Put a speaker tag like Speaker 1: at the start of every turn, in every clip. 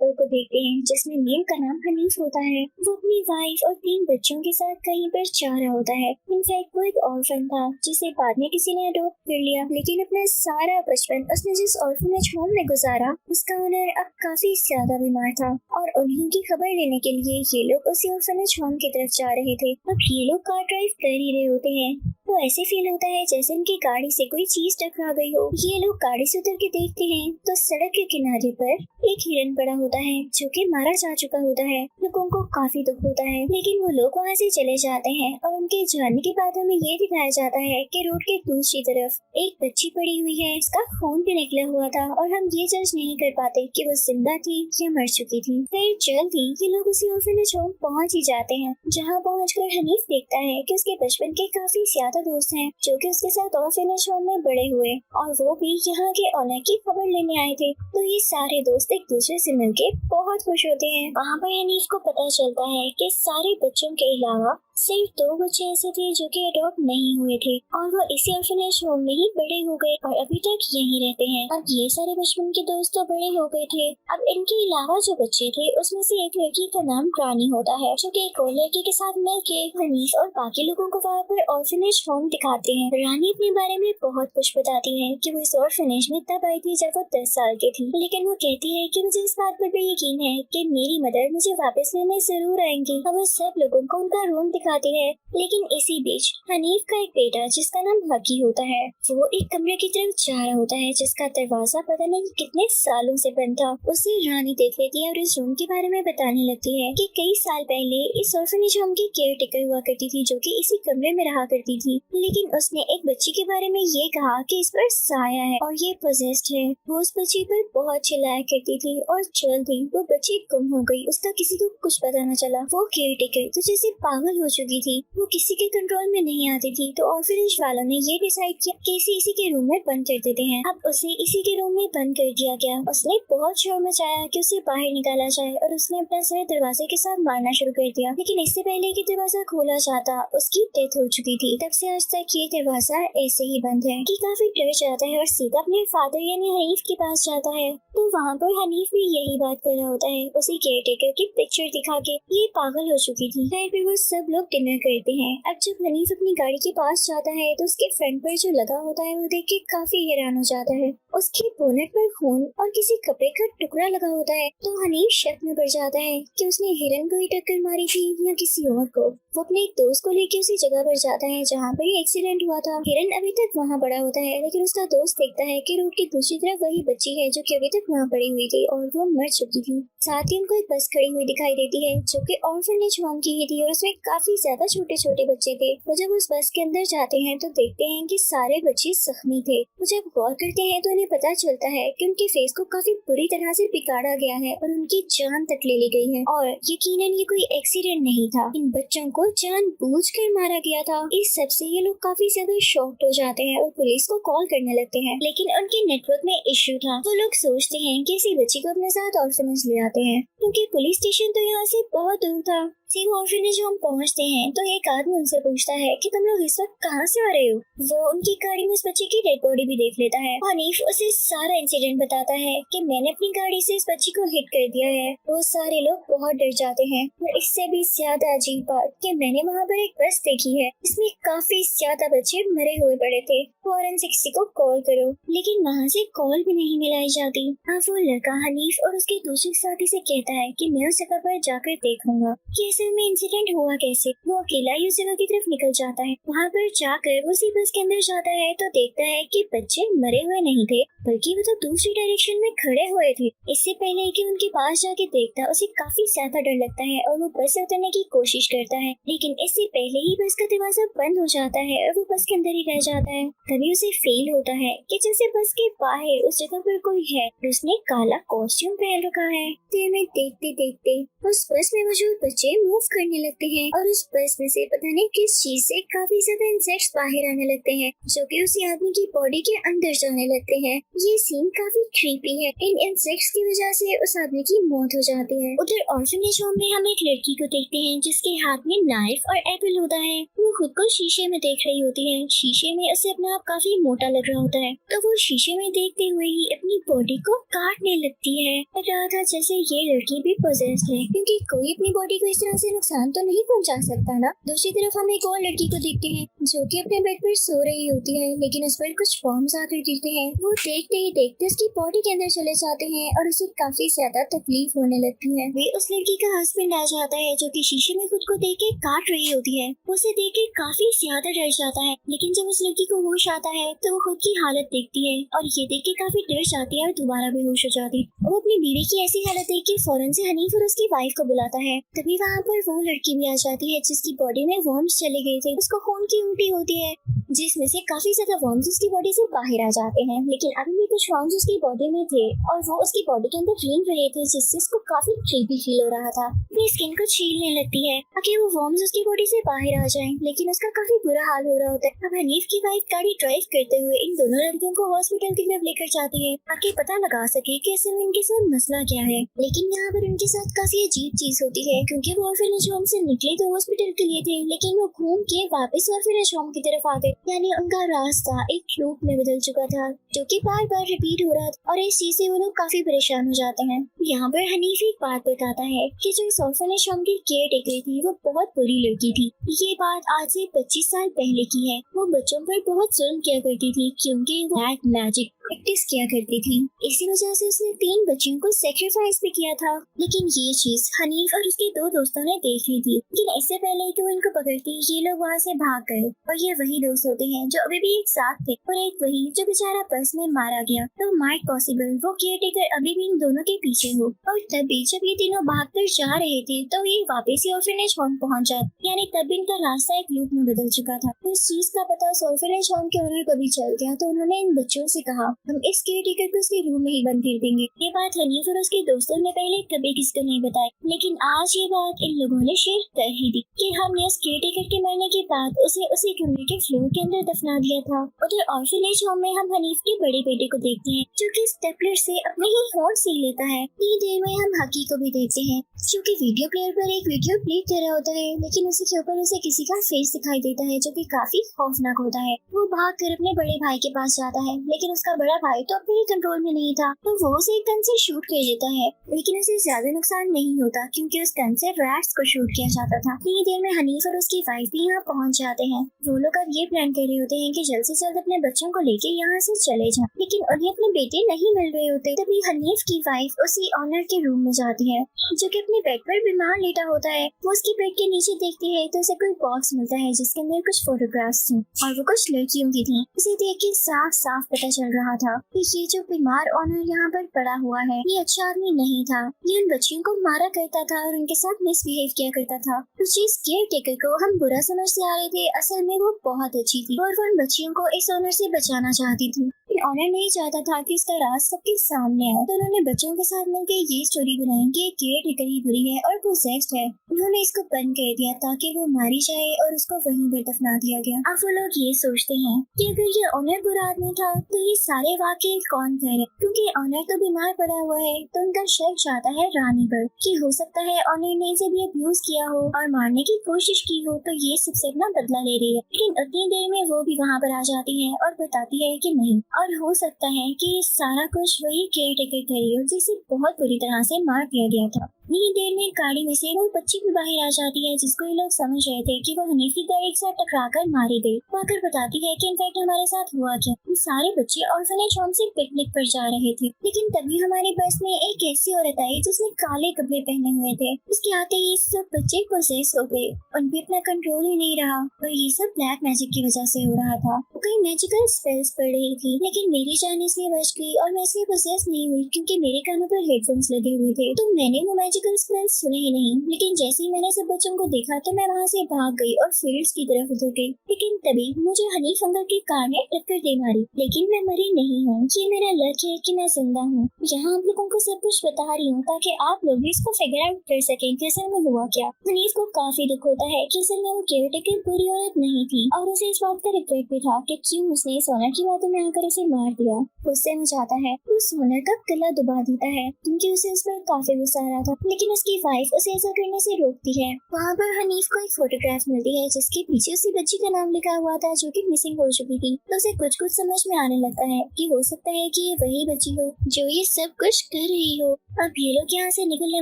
Speaker 1: Couple को देखते हैं जिसमें मेल का नाम हनीफ होता है। वो अपनी वाइफ और 3 बच्चों के साथ कहीं पर जा रहा होता है। इनफैक्ट वो एक ऑर्फन था जिसे बाद में किसी ने अडॉप्ट कर लिया, लेकिन अपना सारा बचपन उसने जिस ऑर्फनेज होम में गुजारा उसका ओनर अब काफी ज्यादा बीमार था और उन्हीं की खबर लेने के लिए ये लोग उसी ऑर्फनेज होम की तरफ जा रहे थे। अब ये लोग कार ड्राइव कर ही रहे होते हैं तो ऐसे फील होता है जैसे उनकी गाड़ी से कोई चीज टकरा गई हो। ये लोग गाड़ी से उतर के देखते हैं तो सड़क के किनारे पर एक हिरन पड़ा होता है जो कि मारा जा चुका होता है। लोगों को काफी दुख होता है, लेकिन वो लोग वहाँ से चले जाते हैं और उनके जाने के बाद हमें ये दिखाया जाता है कि रोड के दूसरी तरफ एक बच्ची पड़ी हुई है, इसका खून भी निकला हुआ था और हम ये जज नहीं कर पाते कि वो जिंदा थी या मर चुकी थी। फिर जल्द ही ये लोग उसी ऑर्फनेज होम पहुँच ही जाते हैं, जहाँ पहुँचकर हनीफ देखता है कि उसके बचपन के काफी ज्यादा दोस्त हैं जो कि उसके साथ ऑर्फनेज होम में बड़े हुए और वो भी यहाँ के ऑनर की खबर लेने आए थे। तो ये सारे दोस्त एक दूसरे से मिलके बहुत खुश होते हैं। वहाँ पर हनीफ को पता चलता है कि सारे बच्चों के अलावा सिर्फ 2 बच्चे ऐसे थे जो कि अडॉप्ट नहीं हुए थे और वो इसी ऑर्फनेज होम में ही बड़े हो गए और अभी तक यहीं रहते हैं। अब ये सारे बचपन के दोस्त तो बड़े हो गए थे। अब इनके अलावा जो बच्चे थे उसमें से एक लड़की का नाम रानी होता है जो कि एक और लड़की के साथ मिलके हनीफ और बाकी लोगों को वहाँ पर ऑर्फनेज होम दिखाते हैं। रानी अपने बारे में बहुत कुछ बताती है कि वो इस ऑर्फनेज में तब आई थी जब वो 10 साल की थी, लेकिन वो कहती है कि मुझे इस बात पर भी यकीन है कि मेरी मदर मुझे वापस लेने जरूर आएंगी। अब वो सब लोगों को उनका रूम दिखाती है, लेकिन इसी बीच हनीफ का एक बेटा जिसका नाम हकी होता है वो एक कमरे की तरफ जा रहा होता है जिसका दरवाजा पता नहीं कितने सालों से बंद था। उसे रानी देख लेती है और इस रूम के बारे में बताने लगती है कि कई साल पहले इस ऑर्फनेज होम की केयर टेकर हुआ करती थी जो कि इसी कमरे में रहा करती थी, लेकिन उसने एक बच्ची के बारे में ये कहा कि इस पर साया है और ये पोजेस्ड है। वो उस बच्ची पर बहुत चिल्लाया करती थी और जल्द ही वो बच्ची गुम हो गई, उसका किसी को कुछ पता न चला। वो केयर टेकर तो जैसे पागल हो चुकी थी, वो किसी के कंट्रोल में नहीं आती थी, तो ऑर्फनेज वालों ने ये डिसाइड किया कि इसी के रूम में बंद कर देते हैं। अब उसे इसी के रूम में बंद कर दिया गया। उसने बहुत शोर मचाया कि उसे बाहर निकाला जाए और उसने अपना सर दरवाजे के साथ मारना शुरू कर दिया, लेकिन इससे पहले कि दरवाजा खोला जाता उसकी डेथ हो चुकी थी। तब से आज तक ये दरवाजा ऐसे ही बंद है। कि काफी डर जाता है और सीधा अपने फादर यानी हनीफ के पास जाता है, तो वहाँ पर हनीफ भी यही बात कर रहा होता है, उसी केयर टेकर की पिक्चर दिखा के ये पागल हो चुकी थी। फिर वो सब लोग डिनर करते हैं। अब जब हनीफ अपनी गाड़ी के पास जाता है तो उसके फ्रंट पर जो लगा होता है वो देख के काफी हैरान हो जाता है। उसके बोनेट पर खून और किसी कपड़े का टुकड़ा लगा होता है, तो हनीफ शक में पड़ जाता है कि उसने हिरन को ही टक्कर मारी थी या किसी और को। वो अपने एक दोस्त को लेके उसी जगह पर जाता है जहाँ पर एक्सीडेंट हुआ था। हिरन अभी तक वहाँ पड़ा होता है, लेकिन उसका दोस्त देखता है कि रोड की दूसरी तरफ वही बच्ची है जो कि अभी तक वहाँ पड़ी हुई थी और वो मर चुकी थी। साथ ही उनको एक बस खड़ी हुई दिखाई देती है जो कि ऑर्फनेज होम की ही थी और उसमें काफी ज्यादा छोटे छोटे बच्चे थे। वो जब उस बस के अंदर जाते हैं तो देखते हैं कि सारे बच्चे जख्मी थे। वो जब गौर करते हैं तो उन्हें पता चलता है कि उनके फेस को काफी बुरी तरह से बिगाड़ा गया है और उनकी जान तक ले ली गई है और यकीनन ये कोई एक्सीडेंट नहीं था, इन बच्चों को जानबूझकर मारा गया था। इस सब से ये लोग काफी ज्यादा शॉक्ड हो जाते हैं और पुलिस को कॉल करने लगते हैं, लेकिन उनके नेटवर्क में इश्यू था। वो लोग सोचते हैं कि इसी बच्ची को अपने साथ ऑर्फनेज ले आते हैं, क्योंकि पुलिस स्टेशन तो यहाँ से बहुत दूर था। वो ऑर्फनेज होम पहुँचते हैं तो एक आदमी उनसे पूछता है कि तुम लोग इस वक्त कहाँ से आ रहे हो। वो उनकी गाड़ी में उस बच्चे की डेड बॉडी भी देख लेता है। हनीफ उसे सारा इंसिडेंट बताता है कि मैंने अपनी गाड़ी से इस बच्ची को हिट कर दिया है। वो सारे लोग बहुत डर जाते हैं और इससे भी ज्यादा अजीब बात कि मैंने वहाँ पर एक बस देखी है, इसमें काफी ज्यादा बच्चे मरे हुए पड़े थे। फौरन 60 को कॉल करो, लेकिन वहाँ से कॉल भी नहीं मिलाई जाती। अब वो लड़का हनीफ और उसके दूसरे साथी से कहता है कि मैं उस जगह पर जाकर देखूंगा कि असल में इंसिडेंट हुआ कैसे। वो अकेला ही उस जगह की तरफ निकल जाता है। वहाँ पर जाकर वो उसी बस के अंदर जाता है तो देखता है कि बच्चे मरे हुए नहीं थे, बल्कि वो तो दूसरी डायरेक्शन में खड़े हुए थे। इससे पहले कि उनके पास जाके देखता, उसे काफी ज्यादा डर लगता है और वो बस से उतरने की कोशिश करता है, लेकिन इससे पहले ही बस का दरवाजा बंद हो जाता है और वो बस के अंदर ही रह जाता है। तभी उसे फील होता है कि जैसे बस के बाहर उस जगह पर कोई है, उसने काला कॉस्ट्यूम पहन रखा है। फिर में देखते देखते उस बस में मौजूद बच्चे मूव करने लगते हैं और उस बस में से पता नहीं किस चीज से काफी ज्यादा इंसेक्ट्स बाहर आने लगते हैं जो कि उसी आदमी की बॉडी के अंदर जाने लगते हैं। ये सीन काफी क्रीपी है। इन इंसेक्ट्स की वजह से उस आदमी की मौत हो जाती है। उधर ऑर्फनेज होम में हम एक लड़की को देखते हैं जिसके हाथ में नाइफ और एप्पल होता है। वो खुद को शीशे में देख रही होती है। शीशे में उसे अपना आप काफी मोटा लग रहा होता है तो वो शीशे में देखते हुए ही अपनी बॉडी को काटने लगती है। लग रहा था जैसे ये लड़की भी पोजेस्ड है क्योंकि कोई अपनी बॉडी को इस तरह से नुकसान तो नहीं पहुंचा सकता ना। दूसरी तरफ हम एक और लड़की को देखते हैं जो कि अपने बेड पर सो रही होती है लेकिन उस पर कुछ फॉर्म्स आकर गिरते हैं। वो देखते ही देखते उसकी बॉडी के अंदर चले जाते हैं और उसे काफी ज्यादा तकलीफ होने लगती है। वे उस लड़की का हस्बैंड आ जाता है जो कि शीशे में खुद को देख के काट रही होती है। उसे देख के काफी ज्यादा डर जाता है लेकिन जब उस लड़की को होश आता है तो वो खुद की हालत देखती है और ये देख के काफी डर जाती है और दोबारा बेहोश हो जाती है। वो अपनी बीवी की ऐसी हालत देख के फौरन से हनीफ और उसकी वाइफ को बुलाता है। तभी वहाँ पर वो लड़की भी आ जाती है जिसकी बॉडी में वर्म्स चले गए थे। उसको खून की उल्टी होती है जिसमें से काफी ज्यादा वर्म्स उसकी बॉडी से बाहर आ जाते हैं लेकिन अभी भी कुछ वर्म्स उसकी बॉडी में थे और वो उसकी बॉडी के अंदर रेंग रहे थे जिससे उसको काफी क्रीपी फील हो रहा था। अपनी स्किन को छीलने लगती है ताकि वो वर्म्स उसकी बॉडी से बाहर आ जाएं लेकिन उसका काफी बुरा हाल हो रहा होता है। अब हनीफ की वाइफ गाड़ी ड्राइव करते हुए इन दोनों लड़कियों को हॉस्पिटल की तरफ लेकर जाती है ताकि पता लगा सके कि असल में इनके साथ मसला क्या है। लेकिन यहाँ पर उनके साथ काफी अजीब चीज होती है क्योंकि वो ऑर्फनेज होम से निकले तो हॉस्पिटल के लिए थे लेकिन वो घूम के वापस ऑर्फनेज होम की तरफ आ गए। यानी उनका रास्ता एक लूप में बदल चुका था जो कि बार बार रिपीट हो रहा था और इस चीज से वो लोग काफी परेशान हो जाते हैं। यहाँ पर हनीफ एक बात बताता है कि जो इस ऑर्फनेज होम की केयर टेकर थी वो बहुत बुरी लड़की थी। ये बात आज से 25 साल पहले की है। वो बच्चों पर बहुत जुल्म किया करती थी क्योंकि वो ब्लैक मैजिक प्रैक्टिस किया करती थी। इसी वजह से उसने 3 बच्चियों को सेक्रीफाइस भी किया था। लेकिन ये चीज हनीफ और उसके 2 दोस्तों ने देख ली थी लेकिन इससे पहले कि वो इनको पकड़ती ये लोग वहाँ से भाग गए और ये वही दोस्त होते हैं जो अभी भी एक साथ थे और एक वही जो बेचारा बस में मारा गया। तो माइट पॉसिबल वो केयर टेकर अभी भी इन दोनों के पीछे हो। और तभी जब ये तीनों भागकर जा रहे थे तो ये वापस ही ऑर्फनेज होम पहुंच जाते यानी तब इनका रास्ता एक लूप में बदल चुका था। तो इस चीज का पता उस ऑर्फनेज होम के ओनर को भी चल गया तो उन्होंने इन बच्चों से कहा हम इस केयर टेकर को उसके रूम में ही बंद कर देंगे। ये बात हनीफ और उसके दोस्तों ने पहले कभी किसी को नहीं बताई लेकिन आज ये बात इन लोगों ने शेयर कर ही दी कि हमने उस केयर टेकर के मरने के बाद उसे उसी कमरे के फ्लोर के अंदर दफना दिया था। उधर ऑर्फनेज होम में हम हनीफ के बड़े बेटे को देखते हैं जो कि स्टेपलर से अपने ही होंठ सी लेता है। इतनी देर में हम हकी को भी देखते हैं जो कि वीडियो प्लेयर पर एक वीडियो प्ले कर रहा होता है लेकिन उसी के ऊपर उसे किसी का फेस दिखाई देता है जो कि काफी खौफनाक होता है। वो भाग कर अपने बड़े भाई के पास जाता है लेकिन उसका बड़ा भाई तो अपने कंट्रोल में नहीं था तो वो उसे एक गन से शूट कर लेता है लेकिन उसे ज्यादा नुकसान नहीं होता क्योंकि उस गन से रैट्स को शूट किया जाता था। इतनी देर में हनीफ और उसकी वाइफ भी यहाँ पहुँच जाते हैं। वो लोग अब ये प्लान कर रहे होते हैं कि जल्द से जल्द अपने बच्चों को लेके यहाँ से चले जाएं लेकिन उन्हें अपने बेटे नहीं मिल रहे होते। तभी हनीफ की वाइफ उसी ऑनर के रूम में जाती है जो कि अपने बेड पर बीमार लेटा होता है। वो उसके बेड के नीचे देखती है तो उसे कोई बॉक्स मिलता है जिसके अंदर कुछ फोटोग्राफ्स थे और वो कुछ लड़कियों की थी। उसे देख के साफ साफ पता चल रहा था कि ये जो बीमार ऑनर यहाँ पर पड़ा हुआ है ये अच्छा आदमी नहीं था। ये उन बच्चियों को मारा करता था और उनके साथ मिसबिहेव किया करता था। उस चीज केयर टेकर को हम बुरा समझते आ रहे थे असल में वो बहुत अच्छी थी और वो उन बच्चियों को इस ऑनर से बचाना चाहती थी। ऑनर नहीं चाहता था कि इसका राज सबके सामने आए तो उन्होंने बच्चों के साथ मिलकर ये स्टोरी बनाई कि केयर टेकर ही बुरी है और पोसेस्ड है। उन्होंने इसको बंद कर दिया ताकि वो मारी जाए और उसको वहीं पर दफना दिया गया। अब वो लोग ये सोचते हैं कि अगर ये ऑनर बुरा आदमी था तो ये सारे वाकई कौन करे क्योंकि ऑनर तो बीमार पड़ा हुआ है तो उनका शक जाता है रानी पर कि हो सकता है ऑनर ने इसे भी अब्यूज किया हो और मारने की कोशिश की हो तो ये सबसे अपना बदला ले रही है। लेकिन उतनी देर में वो भी वहाँ पर आ जाती है और बताती है कि नहीं और हो सकता है कि सारा कुछ वही केयर टेकर करी हो जिसे बहुत बुरी तरह से मार दिया गया था। इतनी देर में गाड़ी में से वो बच्ची भी बाहर आ जाती है जिसको ये लोग समझ रहे थे कि वो हनीफ की गाड़ी एक साथ टकराकर मारी गई। वो आकर बताती है कि इनफैक्ट हमारे साथ हुआ क्या, ये सारे बच्चे ऑर्फनेज होम से पिकनिक पर जा रहे थे लेकिन तभी हमारी बस में एक ऐसी औरत आई जिसने काले कपड़े पहने हुए थे। उसके आते ही सब बच्चे पोसेस हो गए, उन पे अपना कंट्रोल ही नहीं रहा और ये सब ब्लैक मैजिक की वजह से हो रहा था। वो कई मैजिकल स्पेल्स पढ़ रही थी लेकिन मेरी जान इसलिए बच गई और मैं इसलिए पोसेस नहीं हुई क्योंकि मेरे कानों पर हेडफोन्स लगे हुए थे तो मैंने वो मैजिक मैजिकल स्पेल सुने ही नहीं, लेकिन जैसे ही मैंने सब बच्चों को देखा तो मैं वहाँ से भाग गई और फील्ड्स की तरफ उतर गई। लेकिन तभी मुझे हनीफ अंकल की कार ने टक्कर दे मारी, लेकिन मैं मरी नहीं हूँ। ये मेरा लक है कि मैं जिंदा हूँ। यहाँ आप लोगों को सब कुछ बता रही हूँ ताकि आप लोग भी इसको फिगर आउट कर सकें कि असल में हुआ क्या। हनीफ को काफी दुख होता है कि असल में वो केयरटेकर बुरी औरत नहीं थी और उसे इस बात का रिग्रेट भी था कि क्यों उसने सोनर की बातों में आकर उसे मार दिया। गुस्से में जाता है तो सोनर का गला दबा देता है क्योंकि उसे उस पर काफी गुस्सा आ रहा था, लेकिन उसकी वाइफ उसे ऐसा करने से रोकती है। वहाँ पर हनीफ को एक फोटोग्राफ मिलती है जिसके पीछे उसी बच्ची का नाम लिखा हुआ था जो कि मिसिंग हो चुकी थी। तो उसे कुछ कुछ समझ में आने लगता है कि हो सकता है कि ये वही बच्ची हो जो ये सब कुछ कर रही हो। अब ये लोग यहाँ से निकलने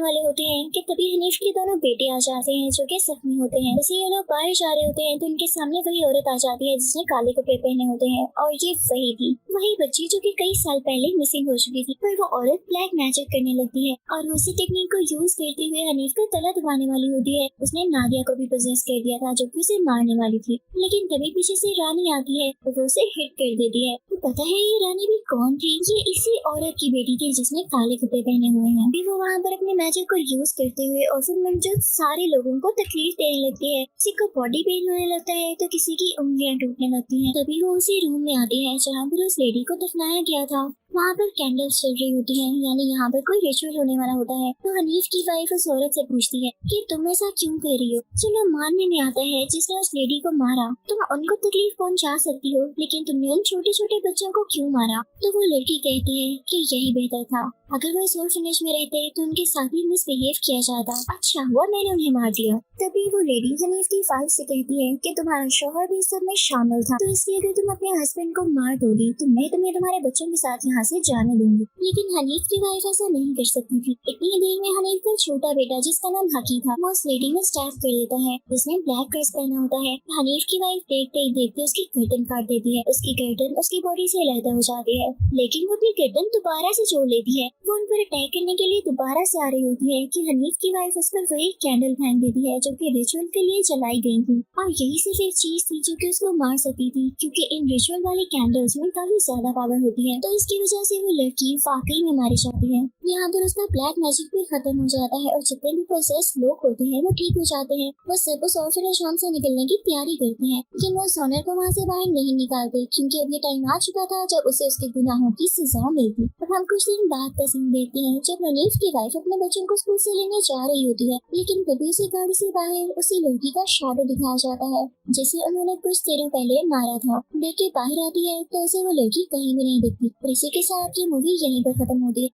Speaker 1: वाले होते हैं कि तभी हनीफ के दोनों बेटे आ जाते हैं जो कि जख्मी होते हैं। जैसे ये लोग बाहर जा रहे होते हैं तो उनके सामने वही औरत आ जाती है जिसने काले कपड़े पहने होते हैं और ये वही थी, वही बच्ची जो कि कई साल पहले मिसिंग हो चुकी थी। पर वो औरत ब्लैक मैजिक करने लगती है और उसी टेक्निक को यूज करते हुए हनीफ का गला दबाने वाली होती है। उसने नादिया को भी पोजेस कर दिया था जो कि उसे मारने वाली थी, लेकिन तभी पीछे से रानी आती है और वो उसे हिट कर देती है। तो पता है ये रानी भी कौन थी? ये इसी औरत की बेटी थी जिसने काले कपड़े पहने हुए हैं। भी वो वहाँ पर अपने मैजिक को यूज करते हुए और फिर मौजूद सारे लोगों को तकलीफ देने लगती है। किसी को बॉडी पेन होने लगता है तो किसी की उंगलियां टूटने लगती हैं। तभी वो उसी रूम में आती है जहाँ पर उस लेडी को दफनाया गया था। वहाँ पर कैंडल्स चल रही होती हैं, यानी यहाँ पर कोई रिचुअल होने वाला होता है। तो हनीफ की वाइफ उस औरत से पूछती है कि तुम ऐसा क्यों कर रही हो? चलो मानने में आता है जिसने उस लेडी को मारा तुम उनको तकलीफ पहुँचा सकती हो, लेकिन तुमने उन छोटे छोटे बच्चों को क्यों मारा? तो वो लड़की कहती है कि यही बेहतर था, अगर वो इस ऑर्फनेज में रहते तो उनके साथ भी मिसबिहेव किया जाता। अच्छा हुआ मैंने उन्हें मार दिया। तभी वो लेडी हनीफ की वाइफ से कहती है कि तुम्हारा शौहर भी सब में शामिल था, तो इसलिए अगर तुम अपने हस्बैंड को मार दोगी तो मैं तुम्हें तुम्हारे बच्चों के साथ यहाँ से जाने दूंगी। लेकिन हनीफ की वाइफ ऐसा नहीं कर सकती थी। इतनी देर में हनीफ का छोटा बेटा जिसका नाम हकी था वो उस लेडी में स्टैफ कर देता है, जिसने ब्लैक ड्रेस पहना होता है। हनीफ की वाइफ देखते ही देखते उसकी गर्दन काट देती है। उसकी गर्दन उसकी बॉडी से अलग हो जाती है, लेकिन वो अपनी गर्दन दोबारा से जोड़ लेती है। वो उन पर अटैक करने के लिए दोबारा से आ रही होती है कि हनीफ की वाइफ उस पर वही कैंडल फेंक देती है जो कि रिचुअल के लिए जलाई गई थी, और यही सिर्फ एक चीज थी जो कि उसको मार सकती थी, क्योंकि इन रिचुअल वाली कैंडल्स में काफी ज्यादा पावर होती है। तो इसकी वजह से वो लड़की वाकई में मारी जाती है। यहाँ पर उसका ब्लैक मैजिक भी खत्म हो जाता है और जितने भी पोसेस लोग होते हैं वो ठीक हो जाते हैं। वो सब उस ऑर्फनेज होम से निकलने की तैयारी करते हैं, लेकिन वो सोनर को वहाँ से बाहर नहीं निकालते क्योंकि अब ये टाइम आ चुका था जब उसे उसके गुनाहों की सजा मिलती। अब हम कुछ दिन बाद का सीन देखते हैं जब हनीफ की वाइफ अपने बच्चों को स्कूल से लेने जा रही होती है, लेकिन तभी उसे गाड़ी से बाहर उसी लड़की का शैडो दिखाया जाता है जिसे उन्होंने कुछ देरों पहले मारा था। देख के बाहर आती है तो उसे वो लड़की कहीं भी नहीं दिखती। और इसी के साथ ये मूवी यहीं पर खत्म होती है।